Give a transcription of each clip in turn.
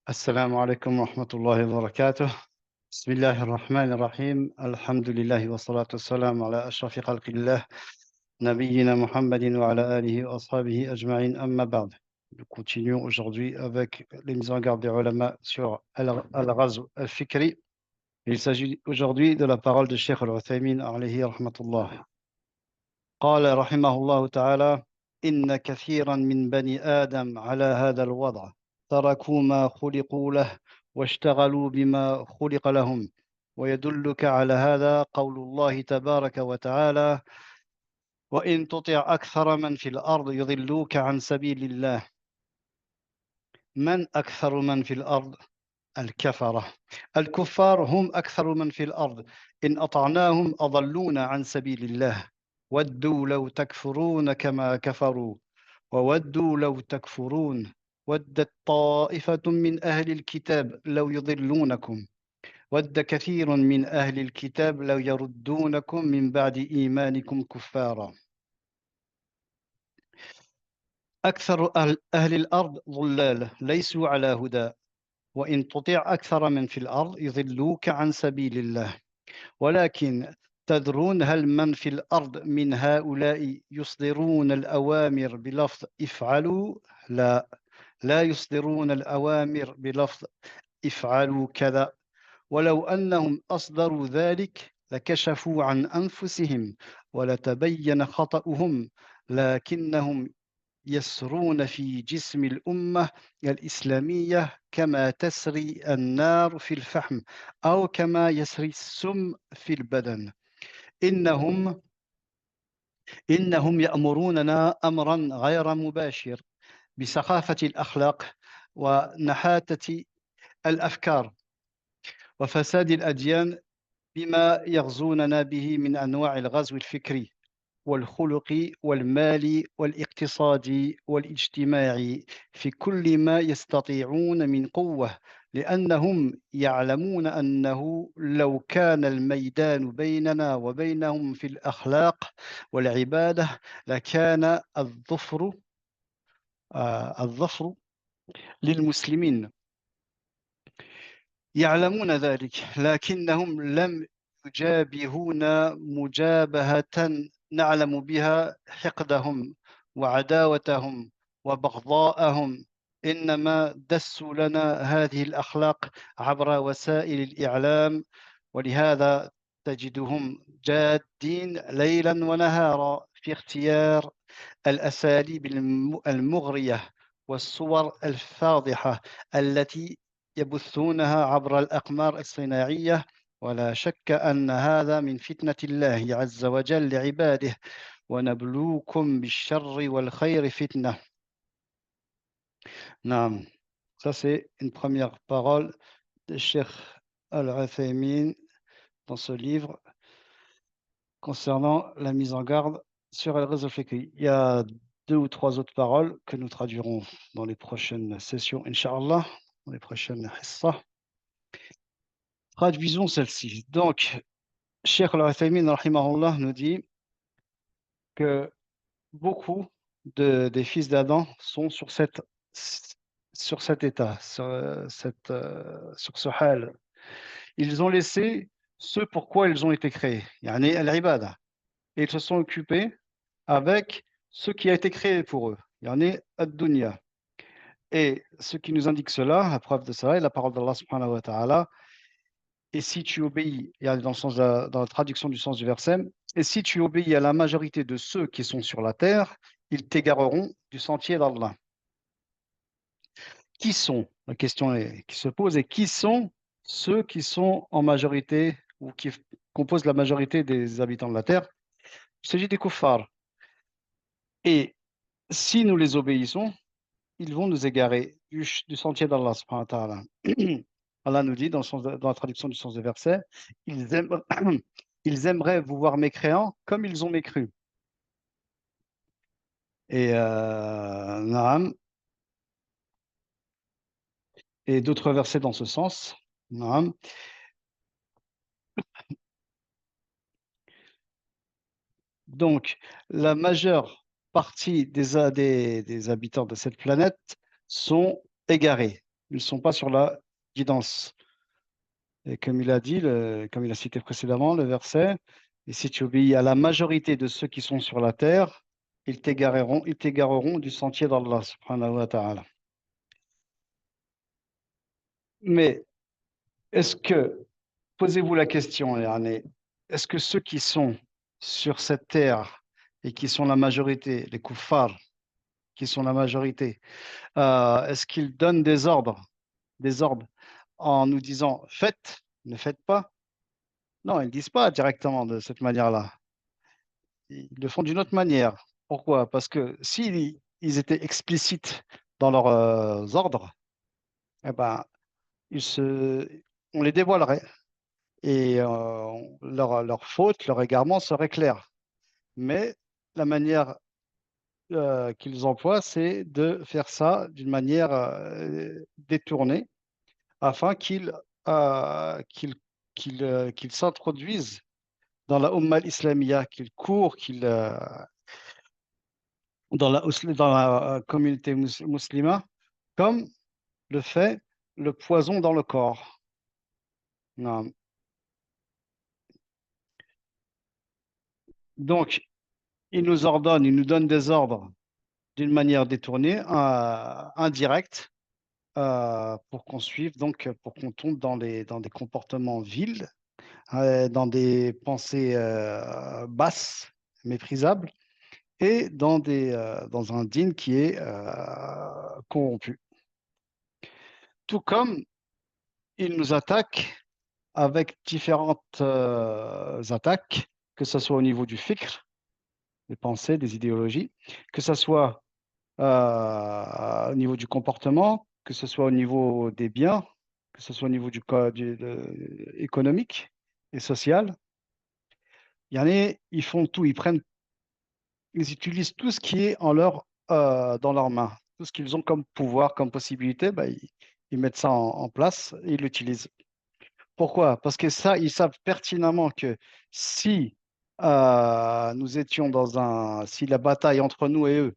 السلام عليكم ورحمة الله وبركاته. بسم الله الرحمن الرحيم. الحمد لله والصلاة والسلام على أشرف خلق الله نبينا محمد وعلى آله وأصحابه أجمعين أما بعد. Nous continuons aujourd'hui avec les mises en garde des ulama sur al-ghazw al-fikri. Il s'agit aujourd'hui de la parole de Cheikh al-Uthaymin alayhi rahmatullah. قال رحمه الله تعالى: إن كثيرا من بني آدم على هذا الوضع تركوا ما خلقوا له واشتغلوا بما خلق لهم، ويدلك على هذا قول الله تبارك وتعالى: وإن تطع أكثر من في الأرض يضلوك عن سبيل الله. من أكثر من في الأرض؟ الكفرة. الكفار هم أكثر من في الأرض، إن أطعناهم أضلونا عن سبيل الله. ودوا لو تكفرون كما كفروا وودوا لو تكفرون. ودت طائفة من أهل الكتاب لو يضلونكم ود كثير من أهل الكتاب لو يردونكم من بعد إيمانكم كفارا. أكثر أهل الأرض ضلال ليسوا على هدى، وإن تطع أكثر من في الأرض يضلوك عن سبيل الله. ولكن تدرون هل من في الأرض من هؤلاء يصدرون الأوامر بلفظ افعلوا؟ لا، لا يصدرون الأوامر بلفظ افعلوا كذا. ولو أنهم أصدروا ذلك لكشفوا عن أنفسهم ولتبين خطأهم، لكنهم يسرون في جسم الأمة الإسلامية كما تسري النار في الفحم، أو كما يسري السم في البدن. إنهم إنهم يأمروننا أمرا غير مباشر بسخافة الأخلاق ونحاتة الأفكار وفساد الأديان، بما يغزوننا به من أنواع الغزو الفكري والخلقي والمالي والاقتصادي والاجتماعي في كل ما يستطيعون من قوة، لأنهم يعلمون أنه لو كان الميدان بيننا وبينهم في الأخلاق والعبادة لكان الظفر للمسلمين. يعلمون ذلك لكنهم لم يجابهونا مجابهة نعلم بها حقدهم وعداوتهم وبغضاءهم، إنما دسوا لنا هذه الأخلاق عبر وسائل الإعلام، ولهذا تجدهم جادين ليلا ونهارا في اختيار الأساليب المغرية والصور الفاضحة التي يبثونها عبر الأقمار الصناعية. ولا شك أن هذا من فتنة الله عز وجل لعباده: ونبلوكم بالشر والخير فتنة. نعم. Ça, c'est une première parole de Cheikh Al-Uthaymin dans ce livre concernant la mise en garde sur el réseau fikri. Il y a deux ou trois autres paroles que nous traduirons dans les prochaines sessions, Inch'Allah, dans les prochaines hissas. Traduisons celle-ci. Donc, Cheikh Al-Uthaymin rahimahullah nous dit que beaucoup des fils d'Adam sont sur cet état, sur ce hal. Ils ont laissé ce pourquoi ils ont été créés, yani al-ibada, et ils se sont occupés avec ce qui a été créé pour eux, yani ad-dunya. Et ce qui nous indique cela, la preuve de cela est la parole d'Allah subhanahu wa ta'ala. Et si tu obéis, et dans le sens dans la traduction du sens du verset, et si tu obéis à la majorité de ceux qui sont sur la terre, ils t'égareront du sentier d'Allah. Qui sont, la question qui se pose est qui sont ceux qui sont en majorité ou qui composent la majorité des habitants de la terre? Il s'agit des kuffars. Et si nous les obéissons, ils vont nous égarer du sentier d'Allah subhanahu wa ta'ala. Allah nous dit dans la traduction du sens du verset, ils, aiment, ils aimeraient vous voir mécréants comme ils ont mécru. Et, naam, et d'autres versets dans ce sens. Naam. Donc, la majeure partie des habitants de cette planète sont égarés. ils ne sont pas sur la guidance. Et comme il a dit, comme il a cité précédemment, le verset, et si tu obéis à la majorité de ceux qui sont sur la terre, ils t'égareront du sentier d'Allah, subhanahu wa ta'ala. Mais est-ce que, posez-vous la question, yani, est-ce que ceux qui sont sur cette terre et qui sont la majorité, les kuffars, qui sont la majorité, est-ce qu'ils donnent des ordres en nous disant faites, ne faites pas? Non, ils ne disent pas directement de cette manière-là. Ils le font d'une autre manière. Pourquoi? Parce que s'ils ils étaient explicites dans leurs ordres, eh ben, ils se, on les dévoilerait et leur faute, leur égarement serait clair. Mais la manière qu'ils emploient, c'est de faire ça d'une manière détournée afin qu'ils s'introduisent dans la Ummah islamia, qu'ils courent, dans la communauté musulmane, comme le fait le poison dans le corps. Non. Donc, il nous ordonne, il nous donne des ordres d'une manière détournée, indirecte, pour qu'on suive, donc pour qu'on tombe dans des comportements vils, dans des pensées basses, méprisables, et dans un dîn qui est corrompu. Tout comme il nous attaque avec différentes attaques, que ce soit au niveau du fikr, des pensées, des idéologies, que ce soit au niveau du comportement, que ce soit au niveau des biens, que ce soit au niveau économique et social. Il y en a, ils font tout, ils utilisent tout ce qui est dans leurs mains, tout ce qu'ils ont comme pouvoir, comme possibilité, ben, ils mettent ça en place et ils l'utilisent. Pourquoi? Parce que ça, ils savent pertinemment que si si la bataille entre nous et eux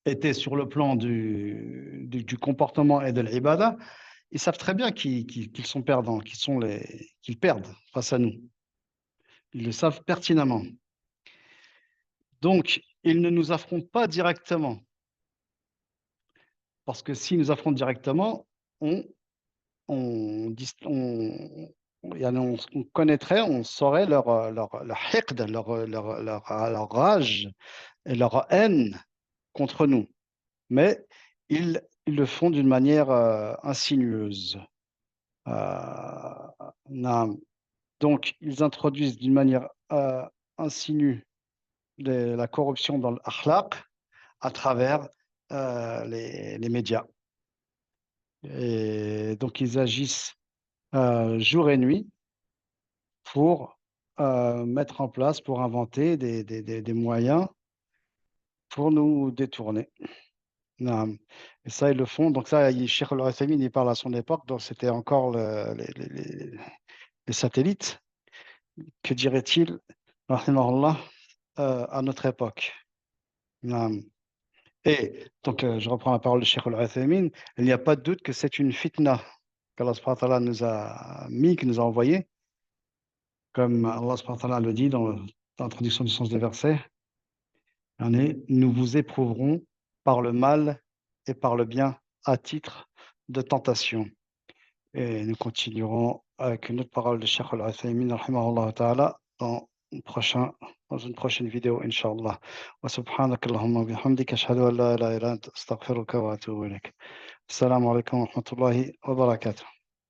était sur le plan du comportement et de l'ibada, ils savent très bien qu'ils sont perdants, qu'ils perdent face à nous. Ils le savent pertinemment. Donc, ils ne nous affrontent pas directement. Parce que s'ils nous affrontent directement, on, on connaîtrait, on saurait leur hiqd, leur rage et leur haine contre nous. Mais ils le font d'une manière insinueuse. Naam. Donc, ils introduisent d'une manière insinue la corruption dans l'akhlaq à travers les médias. Et donc, ils agissent jour et nuit pour mettre en place, pour inventer des moyens pour nous détourner. Naam. Et ça, ils le font. Donc, ça, Cheikh Al-Uthaymin, il parle à son époque, donc c'était encore les satellites. Que dirait-il, rahimahullah, à notre époque? Naam. Et donc, je reprends la parole de Cheikh Al-Uthaymin. Il n'y a pas de doute que c'est une fitna qu'Allah subhanahu wa ta'ala nous a mis, qu'il nous a envoyé, comme Allah subhanahu wa ta'ala le dit dans l'introduction du sens des versets. Nous vous éprouverons par le mal et par le bien à titre de tentation. Et nous continuerons avec une autre parole de Cheikh Al-Uthaymin, rahimahullah ta'ala, dans une prochaine vidéo, Inch'Allah. Wa subhanaka Allahumma bihamdika, ashhadu an la ilaha illa anta, astaghfiruka wa atubu ilaik. Assalamu alaikum wa rahmatullahi wa barakatuh.